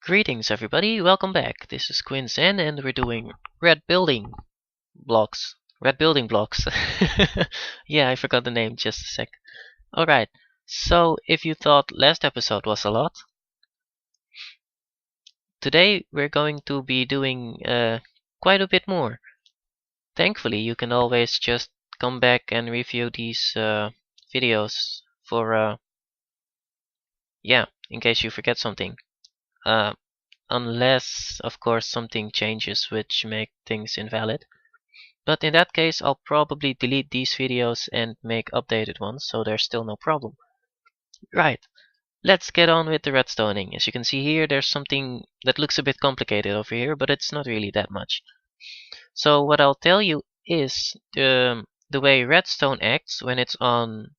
Greetings everybody, welcome back. This is QuinXen and we're doing red building blocks. Red building blocks. Yeah, I forgot the name just a sec. Alright, so if you thought last episode was a lot, today we're going to be doing quite a bit more. Thankfully you can always just come back and review these videos for yeah, in case you forget something. Unless, of course, something changes which make things invalid. But in that case, I'll probably delete these videos and make updated ones, so there's still no problem. Right, let's get on with the redstoning. As you can see here, there's something that looks a bit complicated over here, but it's not really that much. So what I'll tell you is the way redstone acts when it's on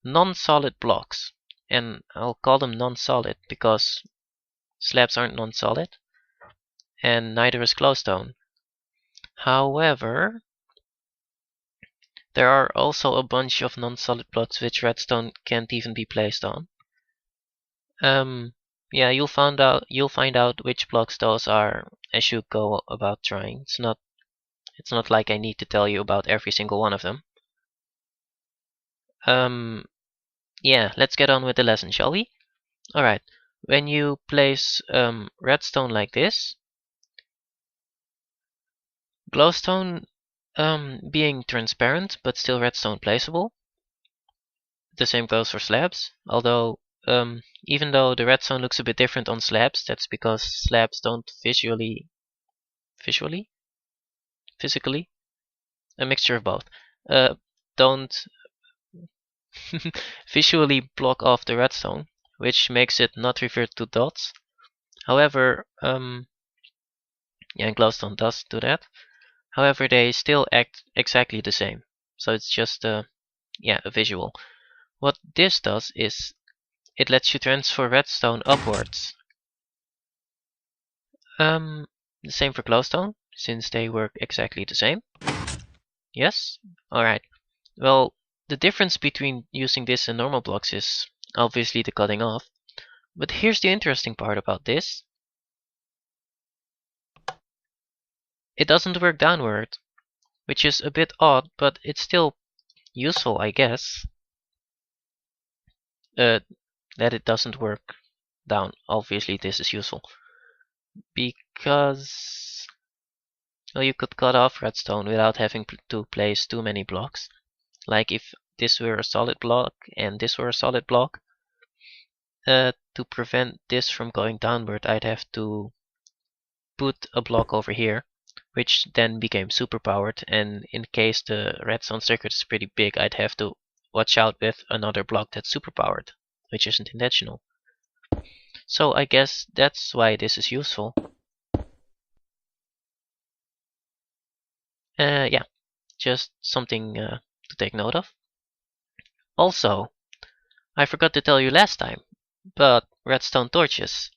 non-solid blocks. And I'll call them non-solid because slabs aren't non-solid, and neither is glowstone. However, there are also a bunch of non-solid blocks which redstone can't even be placed on. Yeah, you'll find out which blocks those are as you go about trying. It's not like I need to tell you about every single one of them. Yeah, let's get on with the lesson, shall we? Alright, when you place redstone like this, glowstone being transparent but still redstone placeable. The same goes for slabs, although even though the redstone looks a bit different on slabs, that's because slabs don't physically, a mixture of both, don't visually block off the redstone, which makes it not revert to dots. However, yeah, glowstone does do that. However, they still act exactly the same, so it's just yeah, a visual. What this does is it lets you transfer redstone upwards. The same for glowstone, since they work exactly the same. Yes? Alright. Well, the difference between using this and normal blocks is obviously the cutting off. But here's the interesting part about this. It doesn't work downward, which is a bit odd, but it's still useful, I guess. That it doesn't work down. Obviously this is useful. Because, well, you could cut off redstone without having to place too many blocks. Like if this were a solid block and this were a solid block, to prevent this from going downward, I'd have to put a block over here, which then became superpowered, and in case the redstone circuit is pretty big, I'd have to watch out with another block that's superpowered, which isn't intentional. So I guess that's why this is useful. Yeah, just something to take note of. Also, I forgot to tell you last time, but redstone torches,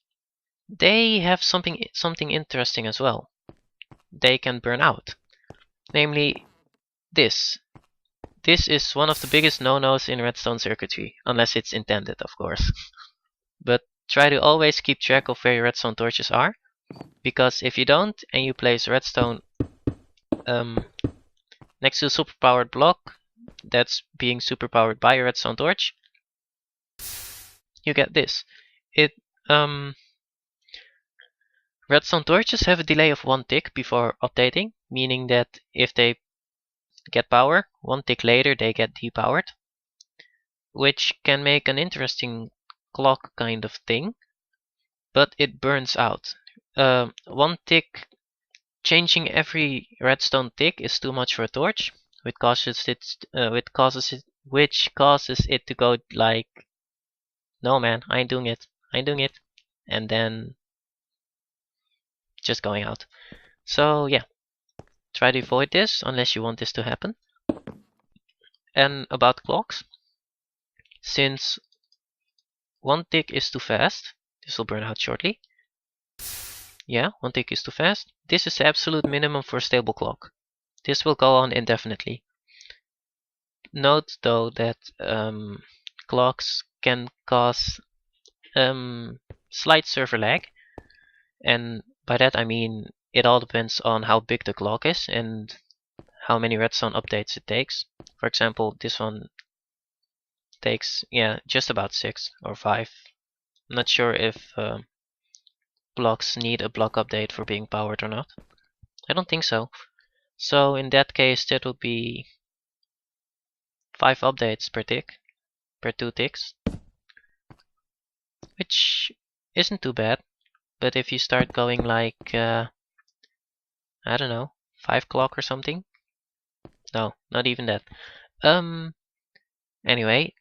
they have something interesting as well. They can burn out. Namely, this. This is one of the biggest no-nos in redstone circuitry, unless it's intended, of course. But try to always keep track of where your redstone torches are, because if you don't and you place redstone next to a superpowered block that's being superpowered by a redstone torch, you get this. Redstone torches have a delay of 1 tick before updating, meaning that if they get power, 1 tick later they get depowered, which can make an interesting clock kind of thing, but it burns out. 1 tick, changing every redstone tick is too much for a torch, which causes it to go like, no man, I ain't doing it, and then just going out. So yeah, try to avoid this unless you want this to happen. And about clocks, since 1 tick is too fast, this will burn out shortly. Yeah, 1 tick is too fast. This is the absolute minimum for a stable clock. This will go on indefinitely. Note though that clocks can cause slight server lag, And by that I mean it all depends on how big the clock is and how many redstone updates it takes. For example, this one takes, yeah, just about 6 or 5. I'm not sure if blocks need a block update for being powered or not. I don't think so. So in that case, that would be 5 updates per tick, per 2 ticks, which isn't too bad. But if you start going like, I don't know, 5 o'clock or something? No, not even that. Anyway,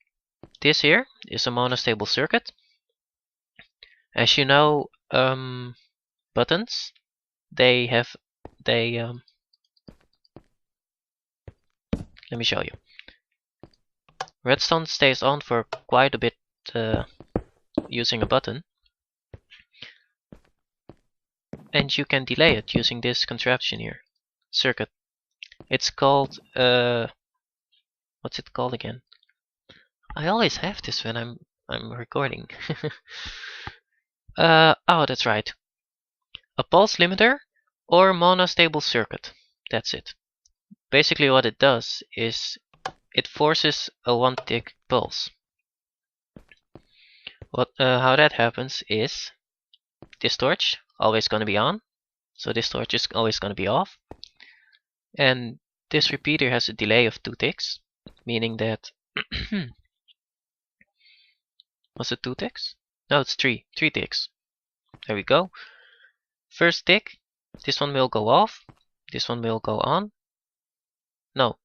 this here is a monostable circuit. As you know, buttons, they have, let me show you. Redstone stays on for quite a bit using a button. And you can delay it using this contraption here, circuit. It's called, what's it called again? I always have this when I'm recording. Oh, that's right. A pulse limiter or monostable circuit. That's it. Basically what it does is it forces a 1 tick pulse. How that happens is this torch always gonna be on, so this torch is always gonna be off, and this repeater has a delay of 2 ticks, meaning that was it 2 ticks? No, it's 3 ticks. There we go. First tick, this one will go off, this one will go on. No,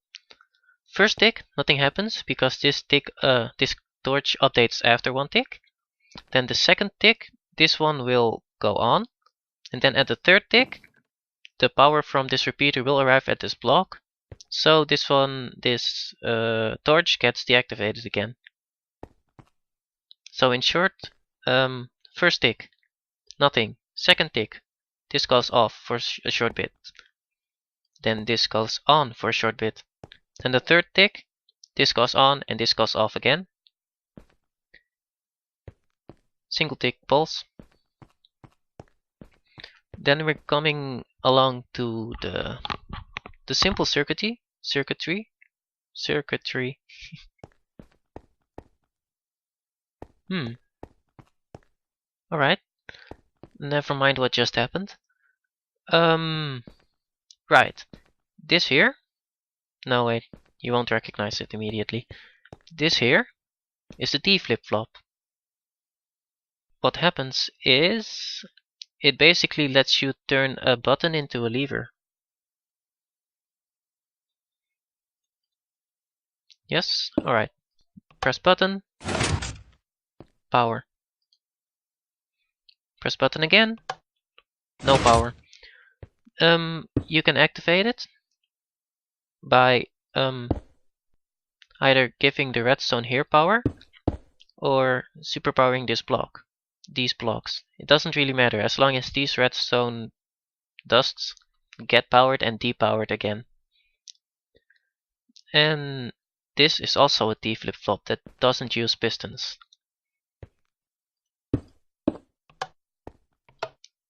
first tick, nothing happens because this torch updates after 1 tick. Then the second tick, this one will go on, and then at the third tick, the power from this repeater will arrive at this block. So this torch gets deactivated again. So in short, first tick, nothing. Second tick, this goes off for a short bit. Then this goes on for a short bit. Then the third tick, this goes on and this goes off again. Single tick pulse. Then we're coming along to the simple circuitry. Alright. Never mind what just happened. Right. This here. No, wait. You won't recognize it immediately. This here is the dflipflop. What happens is it basically lets you turn a button into a lever. Yes? Alright. Press button. Power. Press button again. No power. You can activate it by either giving the redstone here power or superpowering this block. These blocks. It doesn't really matter as long as these redstone dusts get powered and depowered again. And this is also a dflipflop that doesn't use pistons.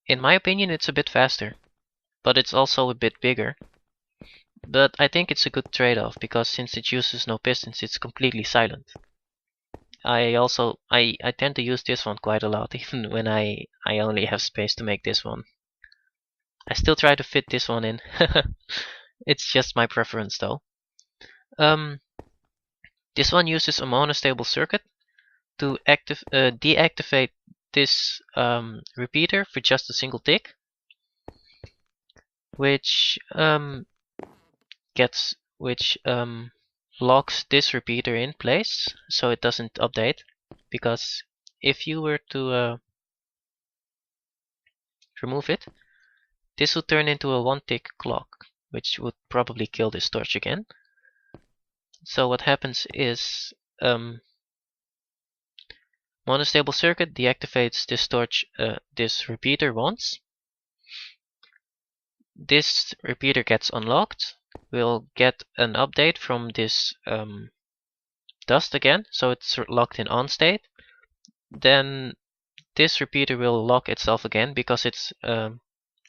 In my opinion, it's a bit faster, but it's also a bit bigger. But I think it's a good trade-off because since it uses no pistons, it's completely silent. I tend to use this one quite a lot, even when I only have space to make this one. I still try to fit this one in. It's just my preference though. This one uses a monostable circuit to deactivate this repeater for just a single tick, which locks this repeater in place so it doesn't update. Because if you were to remove it, this would turn into a 1 tick clock, which would probably kill this torch again. So what happens is monostable circuit deactivates this torch, this repeater once. This repeater gets unlocked. We'll get an update from this dust again, so it's locked in on state. Then this repeater will lock itself again because it's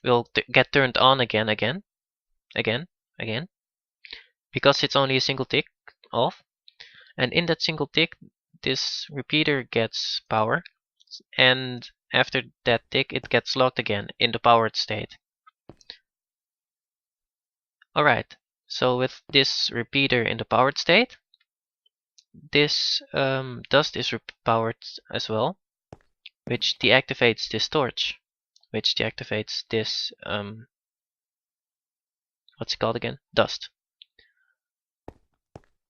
will get turned on again, because it's only a single tick off, and in that single tick, this repeater gets power, and after that tick, it gets locked again in the powered state. Alright, so with this repeater in the powered state, this dust is powered as well, which deactivates this torch, which deactivates this what's it called again? Dust.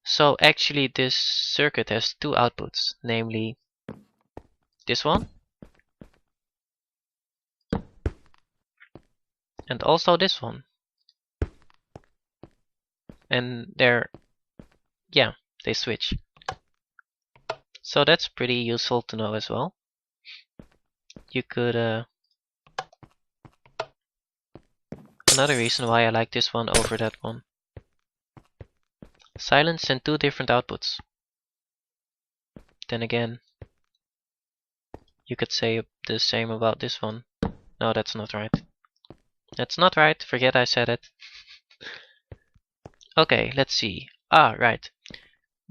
So actually this circuit has two outputs, namely this one and also this one. And they switch. So that's pretty useful to know as well. You could another reason why I like this one over that one. Silence and two different outputs. Then again, you could say the same about this one. No, that's not right. That's not right. Forget I said it. Okay, let's see. Ah, right.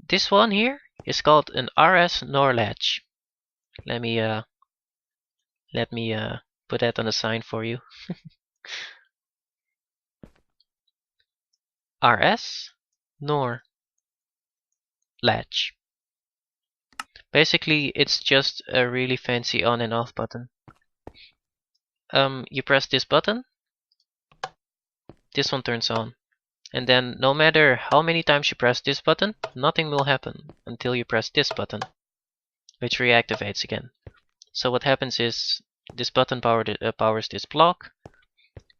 This one here is called an RSnor latch. Let me put that on the sign for you. RSnor latch. Basically, it's just a really fancy on and off button. You press this button, this one turns on. And then no matter how many times you press this button, nothing will happen until you press this button, which reactivates again. So what happens is this button powers this block,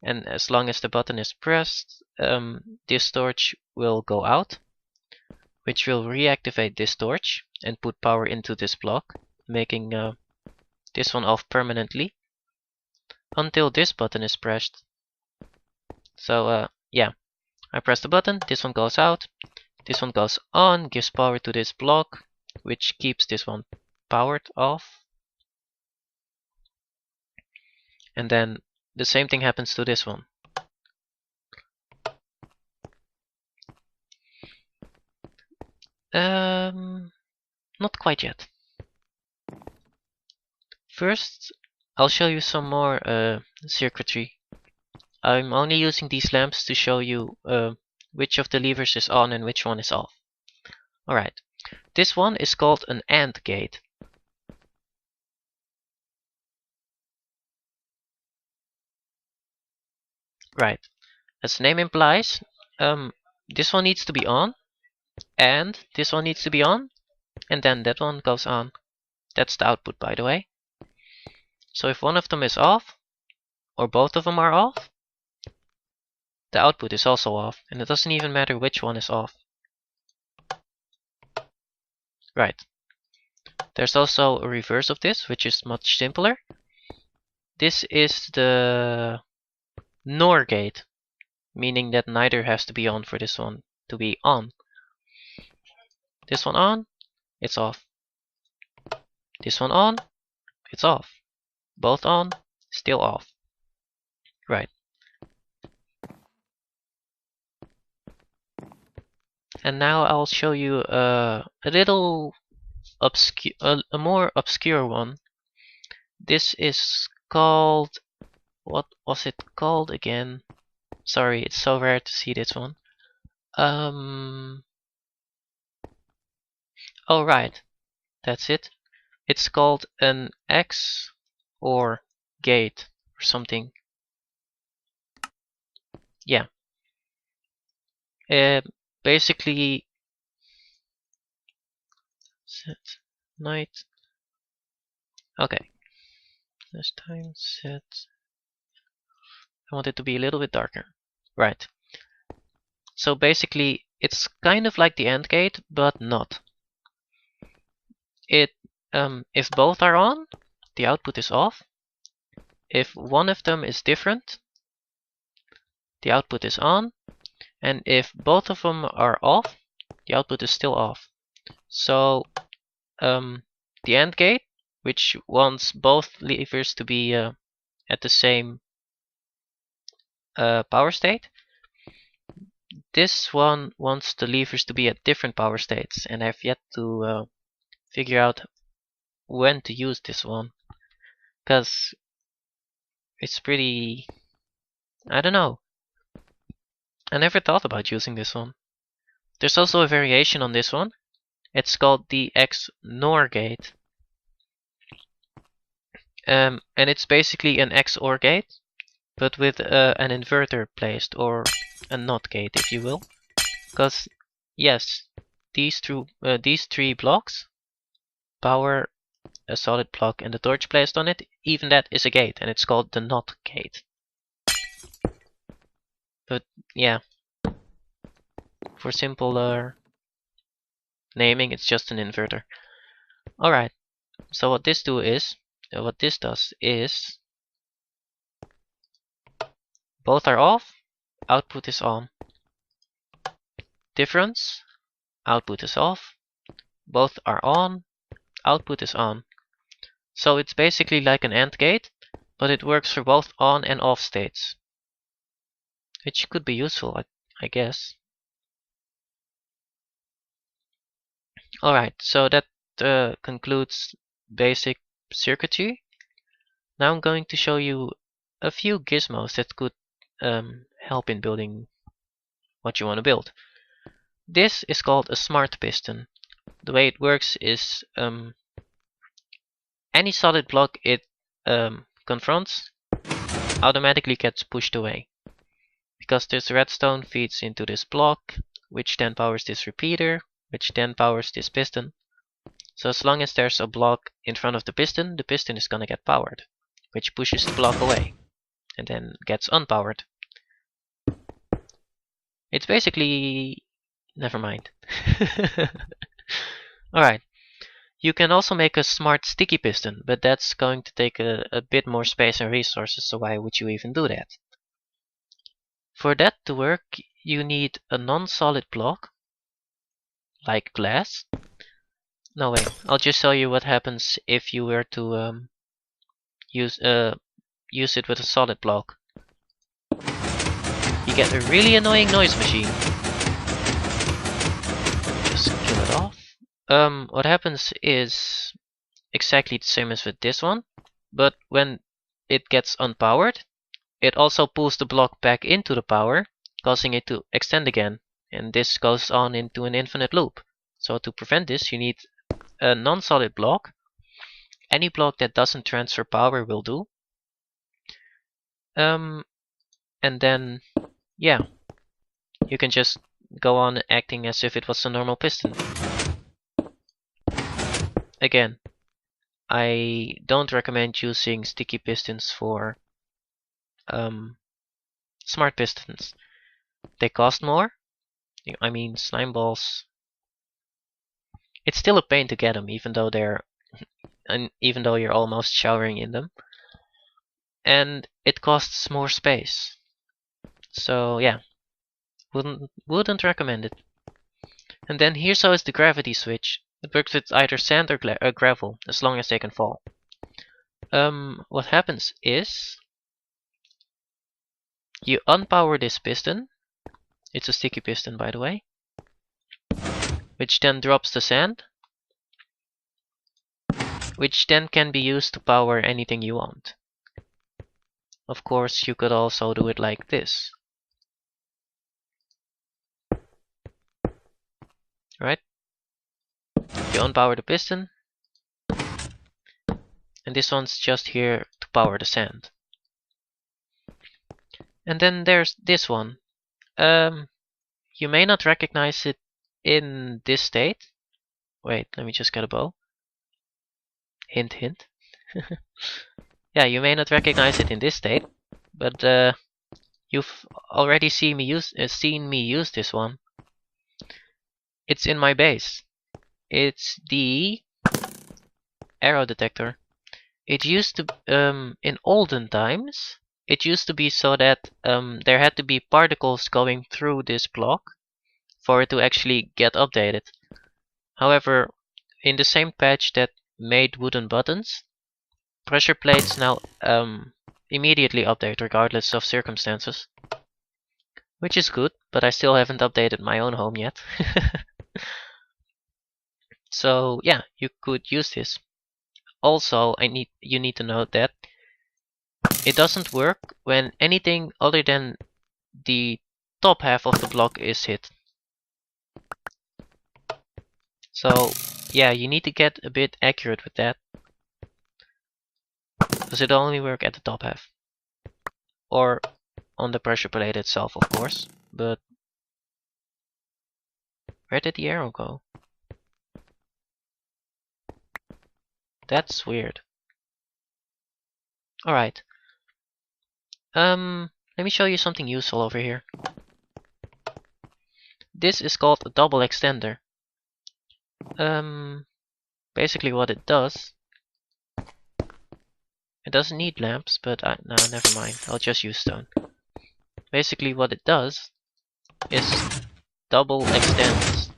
and as long as the button is pressed, this torch will go out, which will reactivate this torch and put power into this block, making this one off permanently until this button is pressed. So yeah, I press the button, this one goes out, this one goes on, gives power to this block, which keeps this one powered off. And then the same thing happens to this one. Not quite yet. First, I'll show you some more circuitry. I'm only using these lamps to show you which of the levers is on and which one is off. Alright, this one is called an AND gate. Right, as the name implies, this one needs to be on, and this one needs to be on, and then that one goes on. That's the output, by the way. So if one of them is off, or both of them are off, the output is also off, and it doesn't even matter which one is off. Right. There's also a reverse of this, which is much simpler. This is the NOR gate, meaning that neither has to be on for this one to be on. This one on, it's off. This one on, it's off. Both on, still off. Right. And now I'll show you a little obscure, a more obscure one. This is called, what was it called again? Sorry, it's so rare to see this one. Oh right, that's it. It's called an XOR gate or something. Yeah. Basically, set night. Okay. This time set. I want it to be a little bit darker. Right. So basically, it's kind of like the AND gate, but not. If both are on, the output is off. If one of them is different, the output is on. And if both of them are off, the output is still off. So the AND gate which wants both levers to be at the same power state. This one wants the levers to be at different power states, and I've yet to figure out when to use this one, because it's pretty, I don't know. I never thought about using this one. There's also a variation on this one. It's called the RSnor gate. And it's basically an XOR gate, but with an inverter placed, or a NOT gate if you will. Because, yes, these three blocks power a solid block and the torch placed on it. Even that is a gate, and it's called the NOT gate. But yeah, for simpler naming, it's just an inverter. Alright, so what this does is both are off, output is on. Difference, output is off, both are on, output is on. So it's basically like an AND gate, but it works for both on and off states, which could be useful, I guess. Alright, so that concludes basic circuitry. Now I'm going to show you a few gizmos that could help in building what you want to build. This is called a smart piston. The way it works is any solid block it confronts automatically gets pushed away, because this redstone feeds into this block, which then powers this repeater, which then powers this piston. So as long as there's a block in front of the piston is gonna get powered, which pushes the block away and then gets unpowered. It's basically... never mind. Alright. You can also make a smart sticky piston, but that's going to take a bit more space and resources, so why would you even do that? For that to work, you need a non-solid block, like glass. No, wait, I'll just show you what happens if you were to use it with a solid block. You get a really annoying noise machine. Just kill it off. What happens is exactly the same as with this one, but when it gets unpowered, it also pulls the block back into the power, causing it to extend again, and this goes on into an infinite loop. So to prevent this, you need a non-solid block. Any block that doesn't transfer power will do. And then, yeah, you can just go on acting as if it was a normal piston. Again, I don't recommend using sticky pistons for smart pistons. They cost more. I mean, slime balls. It's still a pain to get them, even though you're almost showering in them. And it costs more space. So yeah, wouldn't recommend it. And then here's how is the gravity switch. It works with either sand or gravel, as long as they can fall. What happens is you unpower this piston. It's a sticky piston, by the way, which then drops the sand, which then can be used to power anything you want. Of course, you could also do it like this. Right? You unpower the piston, and this one's just here to power the sand. And then there's this one. You may not recognize it in this state. Wait, let me just get a bow. Hint, hint. Yeah, you may not recognize it in this state, but you've already seen me use this one. It's in my base. It's the arrow detector. It used to, in olden times, it used to be so that there had to be particles going through this block for it to actually get updated. However, in the same patch that made wooden buttons, pressure plates now immediately update regardless of circumstances. Which is good, but I still haven't updated my own home yet. So yeah, you could use this. Also, you need to note that it doesn't work when anything other than the top half of the block is hit. So yeah, you need to get a bit accurate with that, because it'll only work at the top half. Or on the pressure plate itself, of course. But where did the arrow go? That's weird. Alright. Let me show you something useful over here. This is called a double extender. Basically what it does, it doesn't need lamps, but no, never mind. I'll just use stone. Basically what it does is double extends.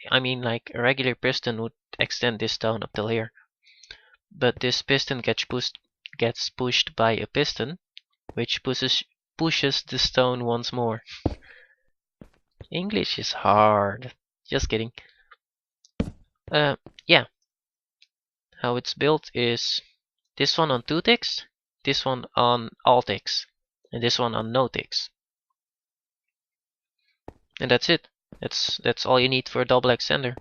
I mean, like a regular piston would extend this stone up till here, but this piston gets pushed by a piston, which pushes the stone once more. English is hard. Just kidding. Yeah. How it's built is this one on 2 ticks, this one on all ticks, and this one on no ticks. And that's it. That's all you need for a double extender.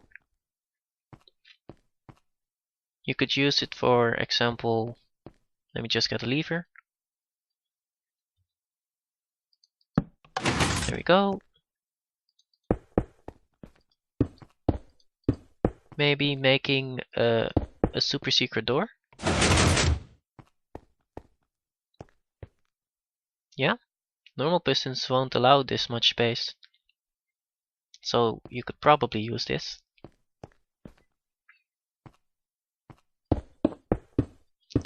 You could use it, for example, let me just get a lever. There we go. Maybe making a super secret door. Yeah, normal pistons won't allow this much space. So you could probably use this.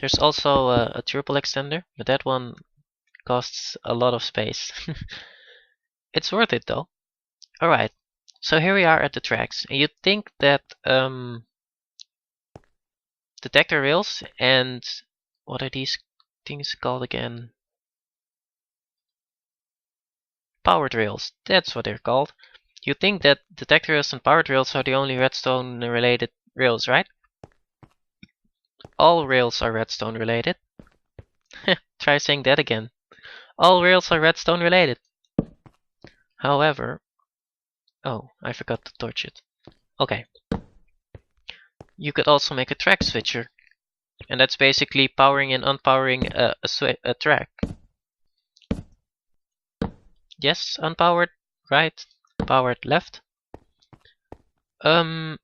There's also a triple extender, but that one costs a lot of space. It's worth it though. Alright, so here we are at the tracks, and you'd think that detector rails and what are these things called again? Powered rails, that's what they're called. You'd think that detector rails and powered rails are the only redstone related rails, right? All rails are redstone related. Try saying that again. All rails are redstone related. However, oh, I forgot to torch it. Okay. You could also make a track switcher, and that's basically powering and unpowering a track. Yes, unpowered, right, powered, left. And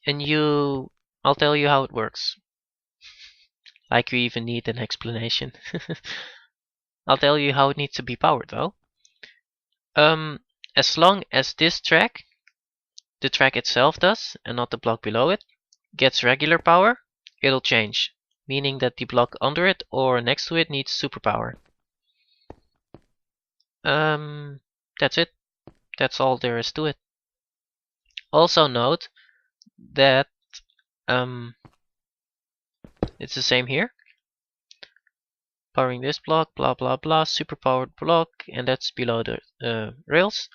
I'll tell you how it works. Like you even need an explanation. I'll tell you how it needs to be powered though. As long as this track, the track itself does, and not the block below it, gets regular power, it'll change. Meaning that the block under it or next to it needs superpower. That's it. That's all there is to it. Also note that it's the same here. Powering this block, blah blah blah, superpowered block, and that's below the rails.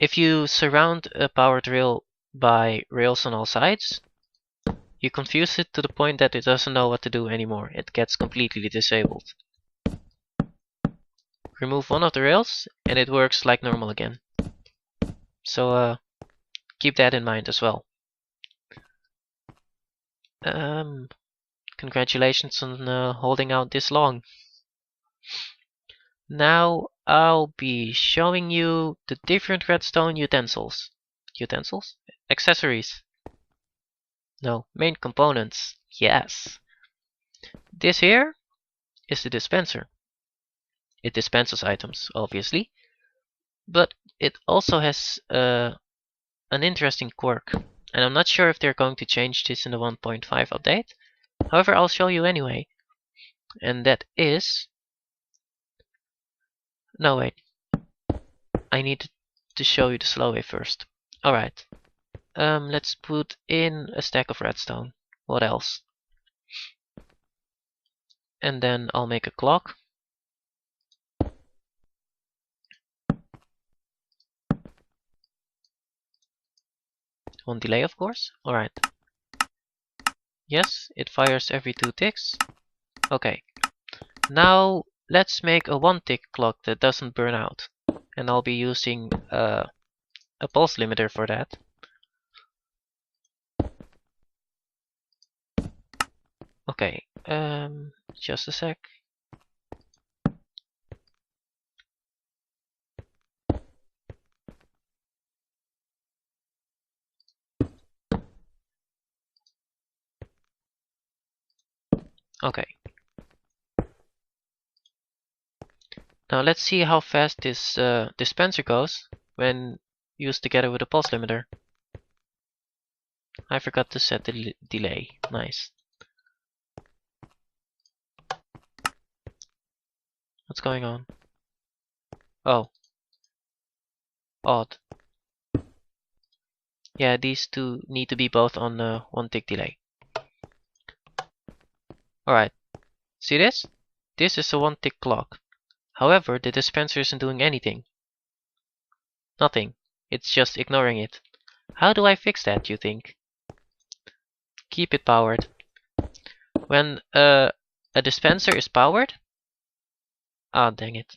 If you surround a powered rail by rails on all sides, you confuse it to the point that it doesn't know what to do anymore. It gets completely disabled. Remove one of the rails and it works like normal again. So keep that in mind as well. Congratulations on holding out this long. Now I'll be showing you the different redstone utensils. Utensils? Accessories. No, main components. Yes. This here is the dispenser. It dispenses items, obviously, but it also has an interesting quirk, and I'm not sure if they're going to change this in the 1.5 update. However, I'll show you anyway, and that is... No, wait. I need to show you the slow way first. Alright. Let's put in a stack of redstone. What else? And then I'll make a clock. One delay, of course. Alright. Yes, it fires every 2 ticks. Okay. Now let's make a 1 tick clock that doesn't burn out. And I'll be using a pulse limiter for that. Okay, just a sec. Okay. Now let's see how fast this dispenser goes when used together with a pulse limiter. I forgot to set the delay. Nice. What's going on? Oh. Odd. Yeah, these two need to be both on 1 tick delay. Alright. See this? This is a 1 tick clock. However, the dispenser isn't doing anything. Nothing. It's just ignoring it. How do I fix that, you think? Keep it powered. When a dispenser is powered... Ah, dang it.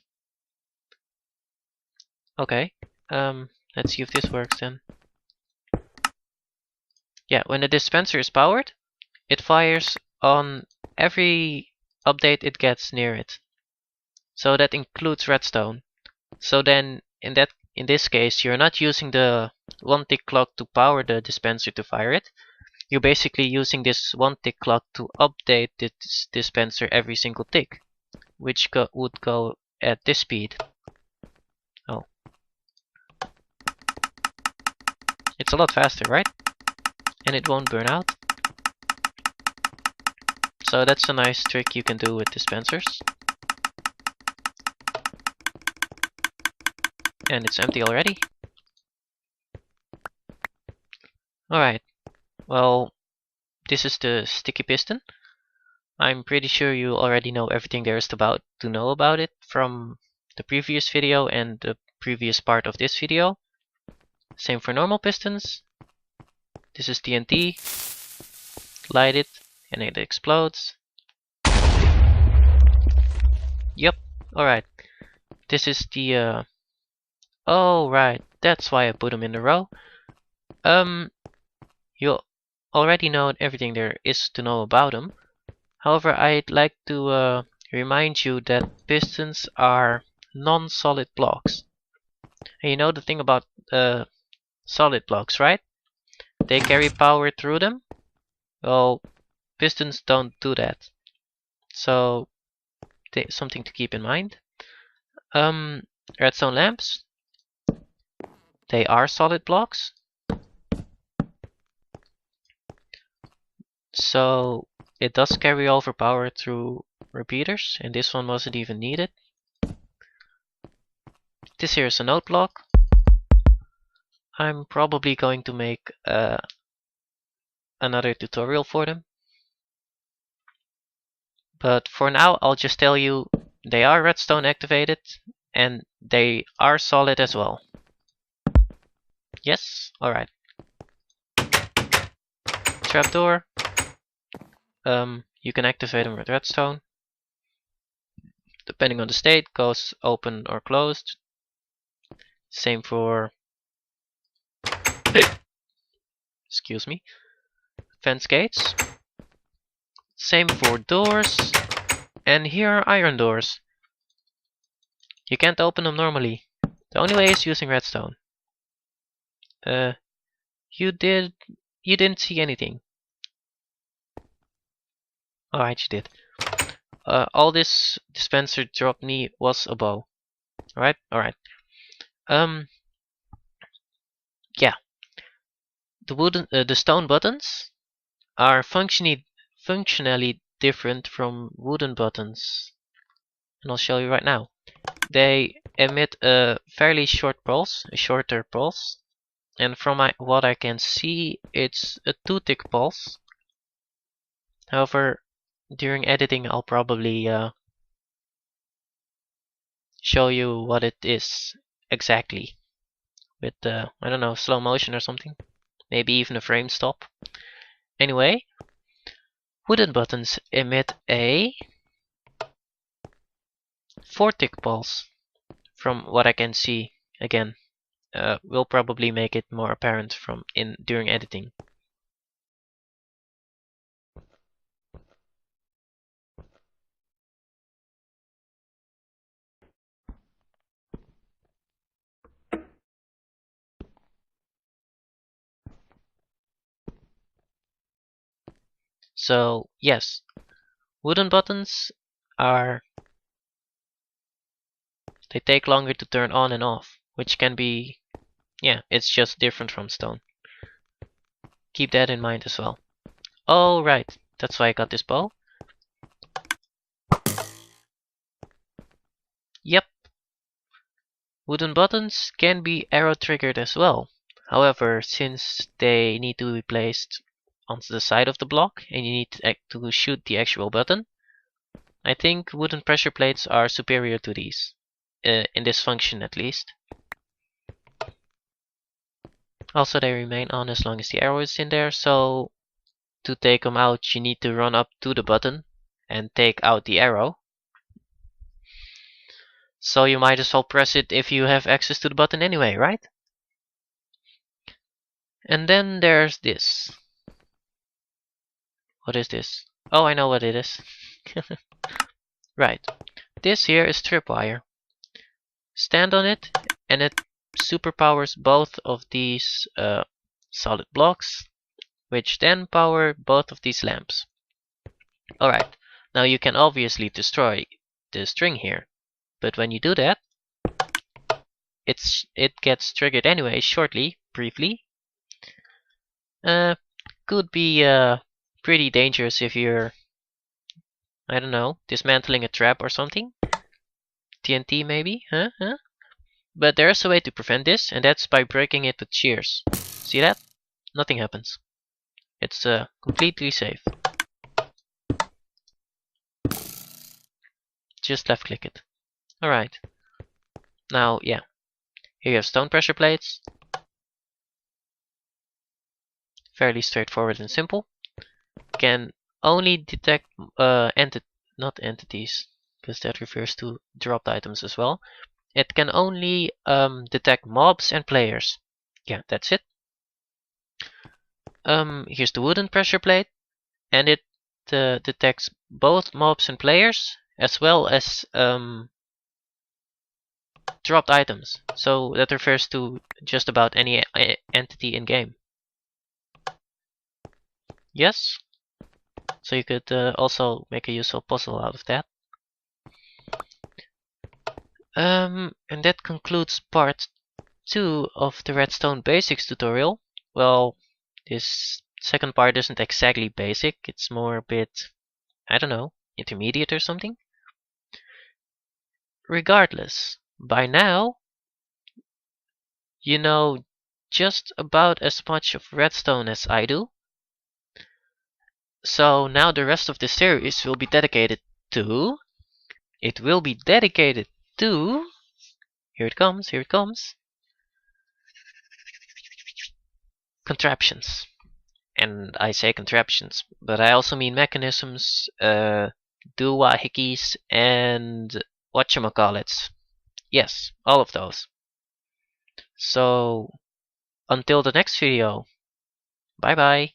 Okay. Let's see if this works then. Yeah, when the dispenser is powered, it fires on every update it gets near it. So that includes redstone. So then in this case, you're not using the 1 tick clock to power the dispenser to fire it. You're basically using this 1 tick clock to update this dispenser every single tick, which would go at this speed. Oh. It's a lot faster, right? And it won't burn out. So that's a nice trick you can do with dispensers. And it's empty already. Alright, well, this is the sticky piston. I'm pretty sure you already know everything there is to know about it from the previous video and the previous part of this video. Same for normal pistons. This is TNT. Light it and it explodes. Yep, alright. This is the oh right, that's why I put them in a row. You already know everything there is to know about them. However, I'd like to remind you that pistons are non-solid blocks. And you know the thing about solid blocks, right? They carry power through them. Well, pistons don't do that. So, something to keep in mind. Redstone lamps. They are solid blocks. So, it does carry over power through repeaters, and this one wasn't even needed. This here is a node block. I'm probably going to make another tutorial for them. But for now, I'll just tell you they are redstone activated and they are solid as well. Yes? Alright. Trapdoor. You can activate them with redstone. Depending on the state, goes open or closed. Same for excuse me, fence gates. Same for doors. And here are iron doors. You can't open them normally. The only way is using redstone. You didn't see anything. Alright, you did. All this dispenser dropped me was a bow. Alright, alright. Yeah. The stone buttons are functionally different from wooden buttons. And I'll show you right now. They emit a fairly short pulse, a shorter pulse. And from what I can see, it's a 2-tick pulse. However, during editing I'll probably show you what it is exactly with I don't know, slow motion or something, maybe even a frame stop. Anyway, wooden buttons emit a 4-tick pulse from what I can see. Again, we'll probably make it more apparent during editing. So yes, wooden buttons they take longer to turn on and off, which can be, yeah, it's just different from stone. Keep that in mind as well. Oh right, that's why I got this bow. Yep, wooden buttons can be arrow triggered as well. However, since they need to be placed onto the side of the block and you need to shoot the actual button, I think wooden pressure plates are superior to these, in this function at least. Also, they remain on as long as the arrow is in there, so to take them out you need to run up to the button and take out the arrow. So you might as well press it if you have access to the button anyway, right? And then there's this. What is this? Oh, I know what it is. Right. This here is Tripwire. Stand on it and it superpowers both of these solid blocks, which then power both of these lamps. Alright, now you can obviously destroy the string here, but when you do that, it gets triggered anyway, shortly, briefly. Could be pretty dangerous if you're, I don't know, dismantling a trap or something. TNT maybe, huh? But there's a way to prevent this, and that's by breaking it with shears. See that? Nothing happens. It's completely safe. Just left click it. Alright. Now, yeah. Here you have stone pressure plates. Fairly straightforward and simple. Can only detect not entities, because that refers to dropped items as well. It can only detect mobs and players. Yeah, that's it. Here's the wooden pressure plate, and it detects both mobs and players, as well as dropped items. So that refers to just about any entity in game. Yes? So you could also make a useful puzzle out of that. And that concludes part 2 of the Redstone Basics tutorial. Well, this second part isn't exactly basic, it's more a bit, I don't know, intermediate or something. Regardless, by now, you know just about as much of Redstone as I do. So now the rest of the series will be dedicated to... It will be dedicated to... Here it comes, here it comes. Contraptions. And I say contraptions, but I also mean mechanisms, doohickeys, and whatchamacallits. Yes, all of those. So, until the next video, bye bye.